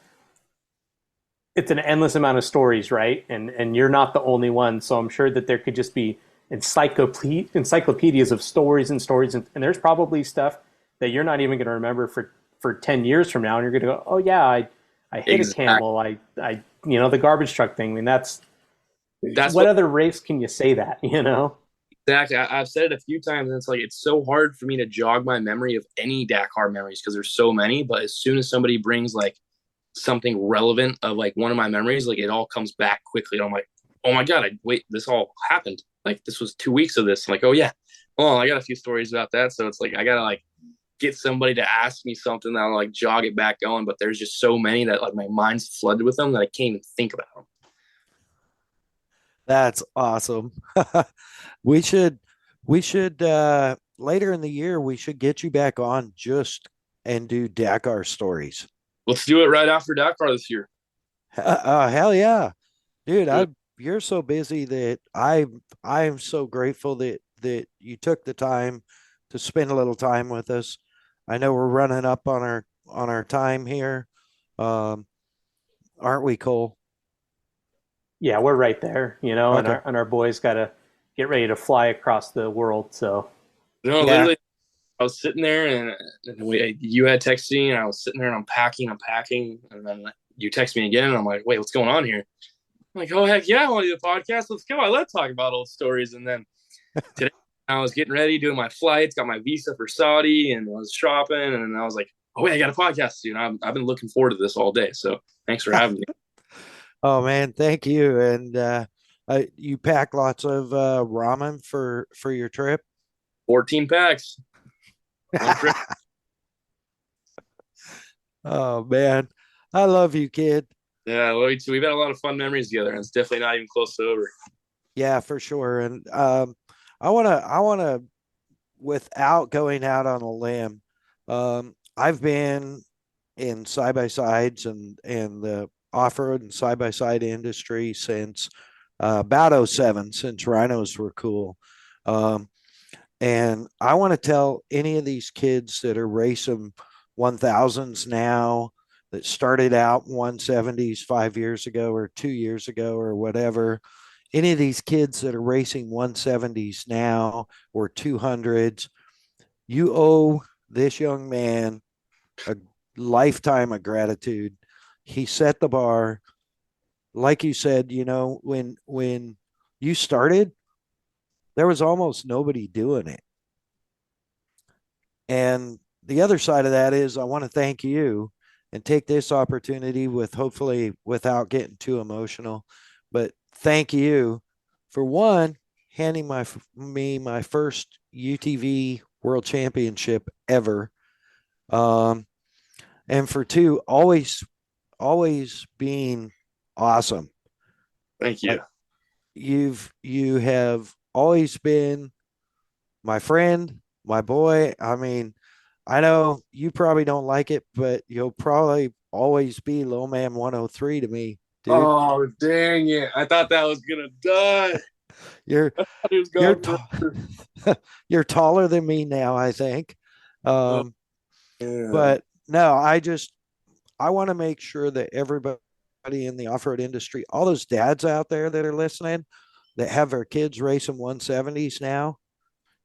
an endless amount of stories, right? And you're not the only one. So I'm sure that there could just be encyclopedias of stories and stories, and there's probably stuff that you're not even going to remember for 10 years from now, and you're going to go, oh yeah, I hit a camel, I the garbage truck thing. I mean, that's what other race can you say that, Exactly. I've said it a few times, and it's like it's so hard for me to jog my memory of any Dakar memories because there's so many. But as soon as somebody brings like something relevant of like one of my memories, like it all comes back quickly. And I'm like, oh my god, wait, this all happened. Like this was 2 weeks of this. I'm like, oh yeah, oh I got a few stories about that. So it's like I gotta like get somebody to ask me something that'll like jog it back going. But there's just so many that like my mind's flooded with them that I can't even think about them. That's awesome. we should later in the year we should get you back on just and do Dakar stories. Let's do it right after Dakar this year. Hell yeah. Dude, Yeah. you're so busy that I'm so grateful that you took the time to spend a little time with us. I know we're running up on our time here. Aren't we, Cole? Yeah, we're right there, and Okay. our boys got to get ready to fly across the world. So No, Yeah. literally, I was sitting there and you had texted me, and I was sitting there and I'm packing, and then you text me again, and I'm like, wait, what's going on here? I'm like, oh heck yeah, I want to do the podcast. Let's go. I love talking about old stories. And then today I was getting ready, doing my flights, got my visa for Saudi, and I was shopping, and I was like, oh wait, I got a podcast, dude. I've been looking forward to this all day. So thanks for having me. Oh man, thank you. And you pack lots of ramen for your trip. 14 packs. One trip. Oh man, I love you, kid. Yeah, well, we've had a lot of fun memories together, and it's definitely not even close to over. Yeah, for sure. And I wanna, without going out on a limb, I've been in side by sides and the off road and side by side industry since about '07, since rhinos were cool. Um, and I want to tell any of these kids that are racing 1000s now that started out 170s 5 years ago or 2 years ago or whatever, any of these kids that are racing 170s now or 200s, you owe this young man a lifetime of gratitude. He set the bar. Like you said, when you started, there was almost nobody doing it. And the other side of that is I want to thank you and take this opportunity with hopefully without getting too emotional, but thank you for one handing me my first UTV world championship ever. Um, and for two, always being awesome. Thank you. Like you have always been my friend, my boy. I mean, I know you probably don't like it, but you'll probably always be Low Man 103 to me, dude. Oh dang it! I thought that was gonna die. You're I thought it was you're going forever. you're taller than me now, I think. Oh, Um, man. but no, I want to make sure that everybody in the off-road industry, all those dads out there that are listening that have their kids racing 170s now,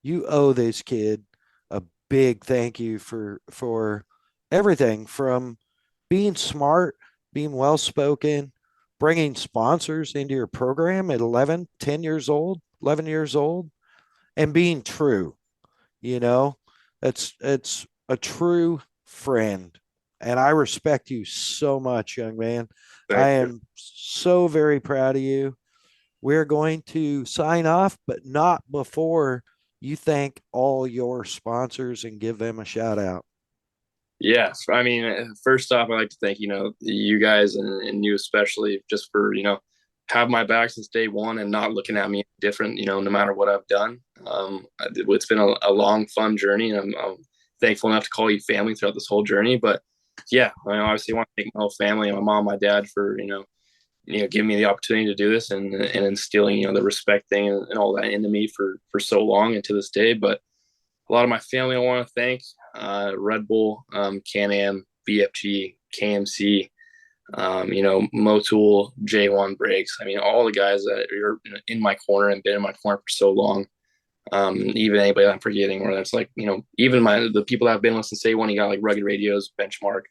you owe this kid a big thank you for everything from being smart, being well spoken, bringing sponsors into your program at 11 years old, and being true. You know, it's a true friend. And I respect you so much, young man. I Thank you. am so very proud of you. We're going to sign off, but not before you thank all your sponsors and give them a shout out. Yes, I mean, first off, I'd like to thank you guys and you especially just for have my back since day one and not looking at me different. No matter what I've done. It's been a long, fun journey, and I'm thankful enough to call you family throughout this whole journey. But yeah, I mean, obviously I want to thank my whole family and my mom, my dad for, giving me the opportunity to do this and instilling, the respect thing and all that into me for so long and to this day. But a lot of my family I want to thank, Red Bull, Can-Am, BFG, KMC, Motul, J1 Breaks. I mean, all the guys that are in my corner and been in my corner for so long. Even anybody I'm forgetting, where that's like, even the people that have been with since day one, you got like Rugged Radios, Benchmark,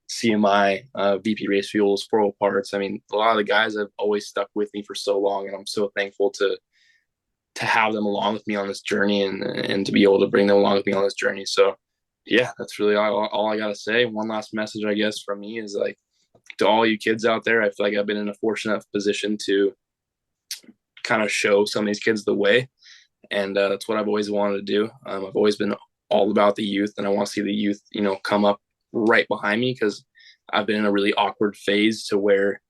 CMI, VP Race Fuels, 40 Parts. I mean, a lot of the guys have always stuck with me for so long, and I'm so thankful to have them along with me on this journey and to be able to bring them along with me on this journey. So yeah, that's really all I gotta say. One last message, I guess, from me is like, to all you kids out there, I feel like I've been in a fortunate position to kind of show some of these kids the way. And that's what I've always wanted to do. I've always been all about the youth, and I want to see the youth, come up right behind me, because I've been in a really awkward phase to where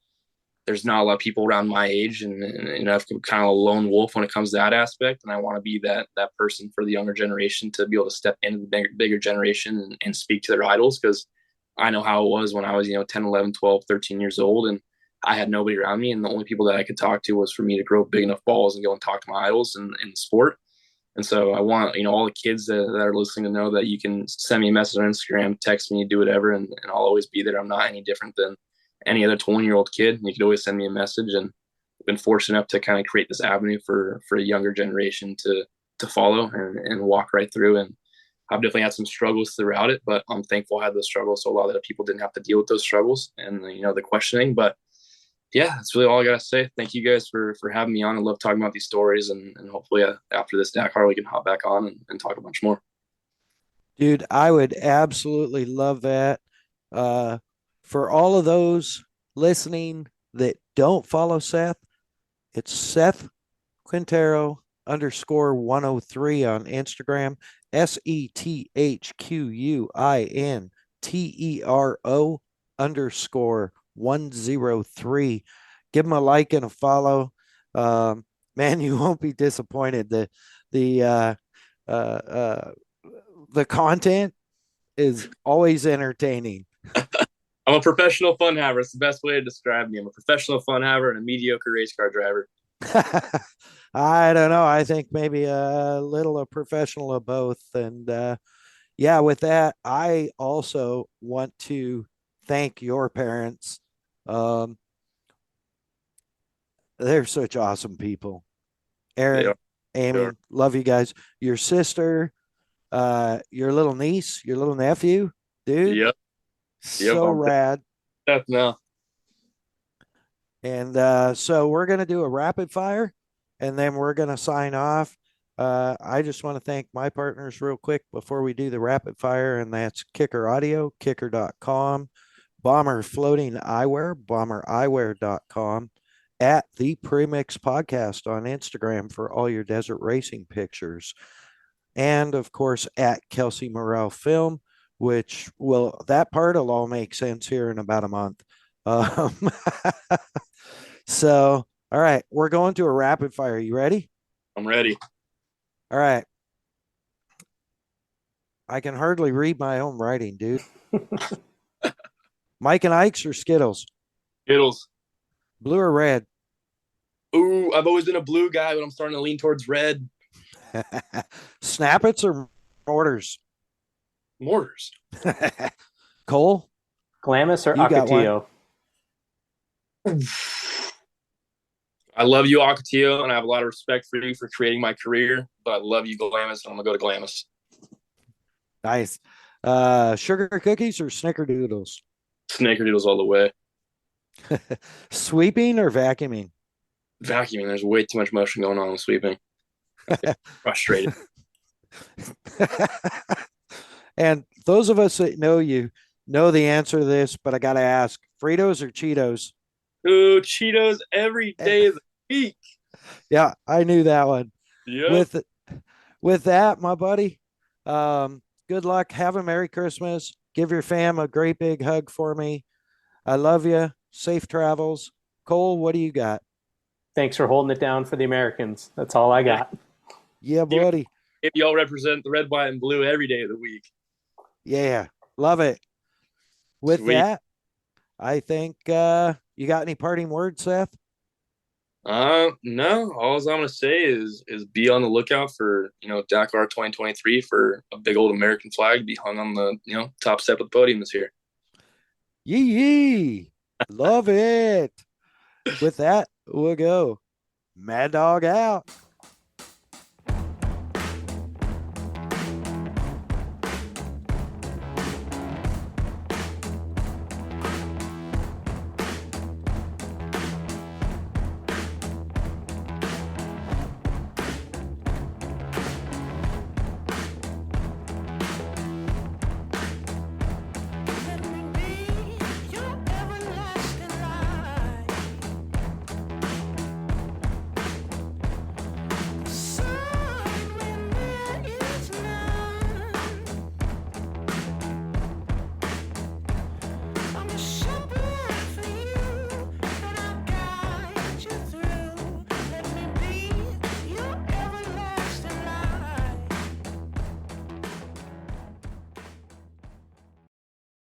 there's not a lot of people around my age, and I've kind of a lone wolf when it comes to that aspect. And I want to be that person for the younger generation to be able to step into the bigger generation and speak to their idols, because I know how it was when I was, 10, 11, 12, 13 years old, and I had nobody around me. And the only people that I could talk to was for me to grow big enough balls and go and talk to my idols in the sport. And so I want, all the kids that are listening to know that you can send me a message on Instagram, text me, do whatever, and I'll always be there. I'm not any different than any other 20-year-old kid. You could always send me a message, and I've been fortunate enough to kind of create this avenue for a younger generation to follow and walk right through. And I've definitely had some struggles throughout it, but I'm thankful I had those struggles, so a lot of the people didn't have to deal with those struggles and the questioning. But yeah, that's really all I gotta say. Thank you guys for having me on. I love talking about these stories, and hopefully after this Dakar we can hop back on and talk a bunch more. Dude, I would absolutely love that. Uh, for all of those listening that don't follow Seth, it's Seth Quintero underscore 103 on Instagram, SETHQUINTERO underscore 103. Give him a like and a follow. Man, you won't be disappointed. The uh, uh, the content is always entertaining. I'm a professional fun haver. It's the best way to describe me. I'm a professional fun haver and a mediocre race car driver. I don't know. I think maybe a little a professional of both. And yeah, with that, I also want to thank your parents. Um, they're such awesome people. Aaron, Amy, Sure. love you guys. Your sister, your little niece, your little nephew, dude, Yep. so rad. No. And so we're going to do a rapid fire, and then we're going to sign off. I just want to thank my partners real quick before we do the rapid fire, and that's Kicker Audio, kicker.com, Bomber Floating Eyewear, bombereyewear.com, at the Premix Podcast on Instagram for all your desert racing pictures, and of course at Kelsey Morrell Film, which that part will all make sense here in about a month. So, all right, we're going to a rapid fire. You ready? I'm ready. All right. I can hardly read my own writing, dude. Mike and Ike's or Skittles? Skittles. Blue or red? Ooh, I've always been a blue guy, but I'm starting to lean towards red. Snappets or mortars? Mortars. Cole? Glamis or You got Ocotillo? I love you, Ocotillo, and I have a lot of respect for you for creating my career, but I love you, Glamis, and I'm going to go to Glamis. Nice. Sugar cookies or snickerdoodles? Snickerdoodles all the way. Sweeping or vacuuming? Vacuuming. There's way too much motion going on with sweeping. Frustrated. And those of us that know you know the answer to this, but I got to ask, Fritos or Cheetos? Ooh, Cheetos every day of the week. Yeah, I knew that one. Yeah. With that, my buddy, good luck. Have a Merry Christmas. Give your fam a great big hug for me. I love you. Safe travels. Cole, what do you got? Thanks for holding it down for the Americans. That's all I got. Yeah, buddy. If y'all represent the red, white, and blue every day of the week. Yeah, love it. With Sweet. that, I think you got any parting words, Seth? No. All I'm gonna say is be on the lookout for Dakar 2023 for a big old American flag to be hung on the top step of the podium this year. Yee yee. Love it. With that, we'll go. Mad Dog out.